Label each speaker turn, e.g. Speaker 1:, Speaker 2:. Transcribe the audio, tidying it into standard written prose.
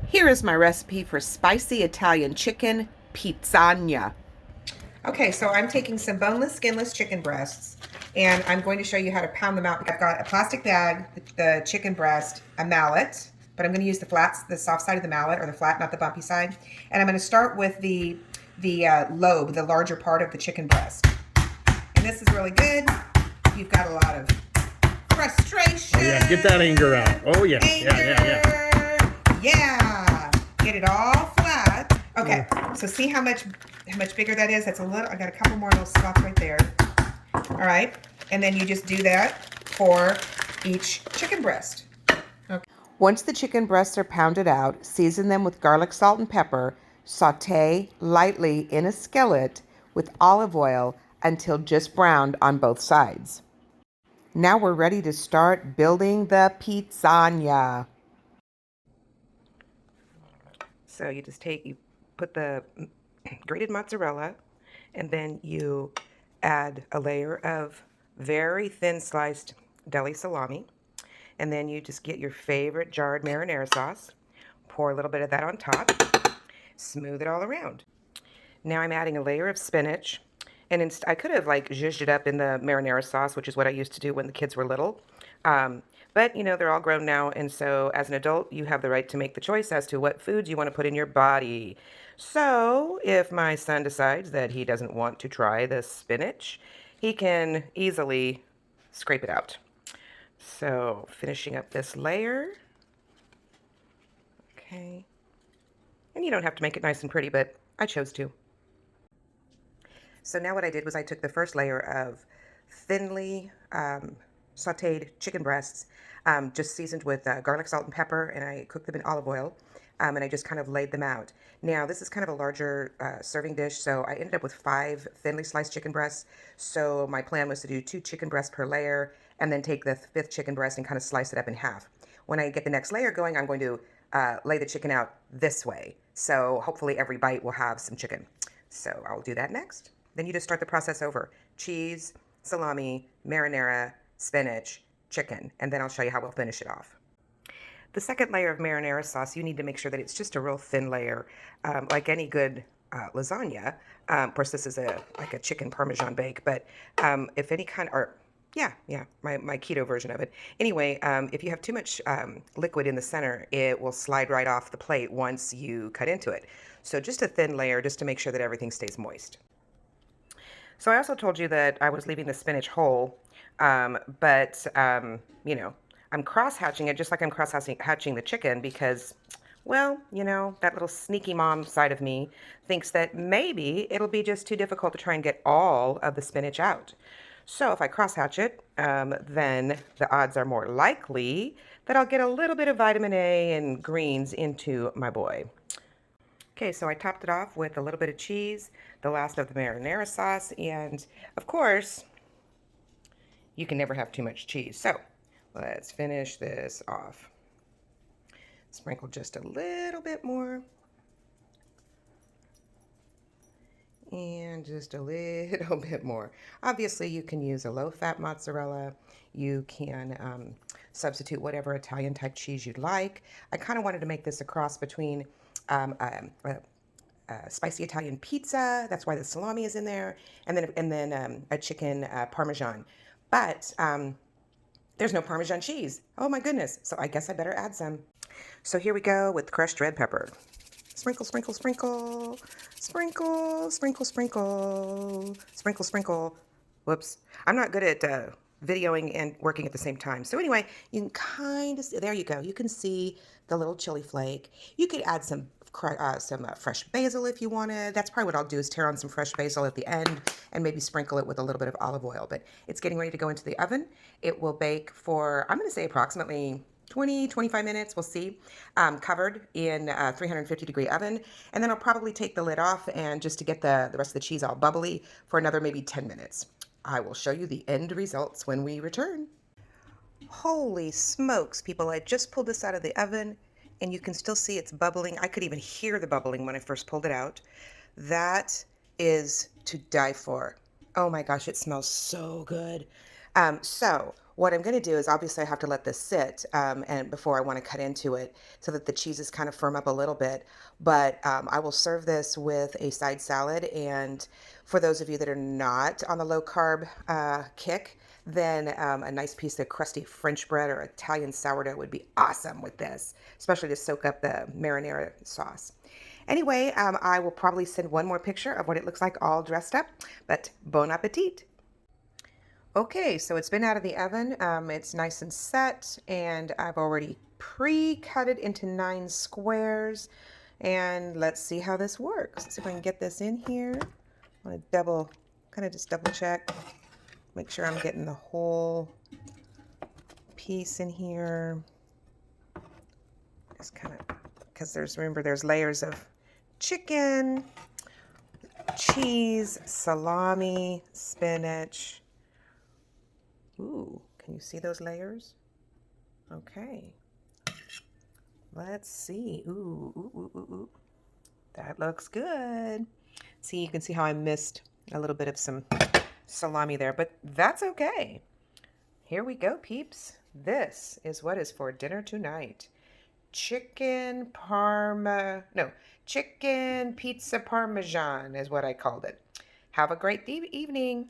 Speaker 1: Here is my recipe for spicy Italian chicken pizzagna. Okay, so I'm taking some boneless, skinless chicken breasts, and I'm going to show you how to pound them out. I've got a plastic bag, the chicken breast, a mallet, but I'm going to use the soft side of the mallet, or the flat, not the bumpy side. And I'm going to start with the lobe, the larger part of the chicken breast. And this is really good. You've got a lot of frustration.
Speaker 2: Oh yeah, get that anger out. Oh yeah,
Speaker 1: Anger. Yeah. Get it all flat. Okay.
Speaker 2: yeah.
Speaker 1: So see how much bigger that is? That's a little. I got a couple more little spots right there. All right. And then you just do that for each chicken breast. Okay. Once the chicken breasts are pounded out, season them with garlic, salt, and pepper. Saute lightly in a skillet with olive oil until just browned on both sides. Now we're ready to start building the pizzagna. So you put the grated mozzarella, and then you add a layer of very thin sliced deli salami, and then you just get your favorite jarred marinara sauce, pour a little bit of that on top, smooth it all around. Now I'm adding a layer of spinach, and I could have like zhuzhed it up in the marinara sauce, which is what I used to do when the kids were little. But you know, they're all grown now, and so as an adult, you have the right to make the choice as to what foods you want to put in your body. So if my son decides that he doesn't want to try the spinach, he can easily scrape it out. So finishing up this layer. Okay. And you don't have to make it nice and pretty, but I chose to. So now what I did was I took the first layer of thinly sauteed chicken breasts, just seasoned with garlic, salt, and pepper, and I cooked them in olive oil, and I just kind of laid them out. Now, this is kind of a larger serving dish, so I ended up with 5 thinly sliced chicken breasts. So my plan was to do 2 chicken breasts per layer, and then take the 5th chicken breast and kind of slice it up in half. When I get the next layer going, I'm going to lay the chicken out this way. So hopefully every bite will have some chicken. So I'll do that next. Then you just start the process over. Cheese, salami, marinara, spinach, chicken, and then I'll show you how we'll finish it off. The second layer of marinara sauce, you need to make sure that it's just a real thin layer, like any good lasagna. Of course, this is like a chicken Parmesan bake, but if any kind, or yeah, my keto version of it. Anyway, if you have too much liquid in the center, it will slide right off the plate once you cut into it. So just a thin layer, just to make sure that everything stays moist. So I also told you that I was leaving the spinach whole, but you know, I'm cross-hatching it just like I'm cross-hatching the chicken because, well, you know, that little sneaky mom side of me thinks that maybe it'll be just too difficult to try and get all of the spinach out. So if I cross-hatch it, then the odds are more likely that I'll get a little bit of vitamin A and greens into my boy. Okay, so I topped it off with a little bit of cheese, the last of the marinara sauce, and of course, you can never have too much cheese. So let's finish this off. Sprinkle just a little bit more. And just a little bit more. Obviously, you can use a low-fat mozzarella. You can substitute whatever Italian type cheese you'd like. I kind of wanted to make this a cross between spicy Italian pizza. That's why the salami is in there, and then a chicken Parmesan. But there's no Parmesan cheese. Oh my goodness! So I guess I better add some. So here we go with crushed red pepper. Sprinkle, sprinkle, sprinkle, sprinkle, sprinkle, sprinkle, sprinkle, sprinkle. Whoops! I'm not good at videoing and working at the same time. So anyway, you can kind of see, there you go. You can see the little chili flake. You could add some fresh basil if you wanted. That's probably what I'll do is tear on some fresh basil at the end and maybe sprinkle it with a little bit of olive oil. But it's getting ready to go into the oven. It will bake for, I'm going to say approximately 20-25 minutes, we'll see, covered in 350-degree oven. And then I'll probably take the lid off and just to get the rest of the cheese all bubbly for another maybe 10 minutes. I will show you the end results when we return. Holy smokes, people, I just pulled this out of the oven and you can still see it's bubbling. I could even hear the bubbling when I first pulled it out. That is to die for. Oh my gosh, it smells so good. So What I'm going to do is obviously I have to let this sit and before I want to cut into it so that the cheeses kind of firm up a little bit. But I will serve this with a side salad. And for those of you that are not on the low carb kick, then a nice piece of crusty French bread or Italian sourdough would be awesome with this, especially to soak up the marinara sauce. Anyway, I will probably send one more picture of what it looks like all dressed up, but bon appetit. Okay, so it's been out of the oven. It's nice and set, and I've already pre-cut it into 9 squares. And let's see how this works. Let's see if I can get this in here. I want to just double check, make sure I'm getting the whole piece in here. Just kind of, because remember, there's layers of chicken, cheese, salami, spinach. Ooh, can you see those layers? Okay. Let's see. Ooh, ooh, ooh, ooh, ooh. That looks good. See, you can see how I missed a little bit of some salami there, but that's okay. Here we go, peeps. This is what is for dinner tonight. Chicken chicken pizza parmesan is what I called it. Have a great evening.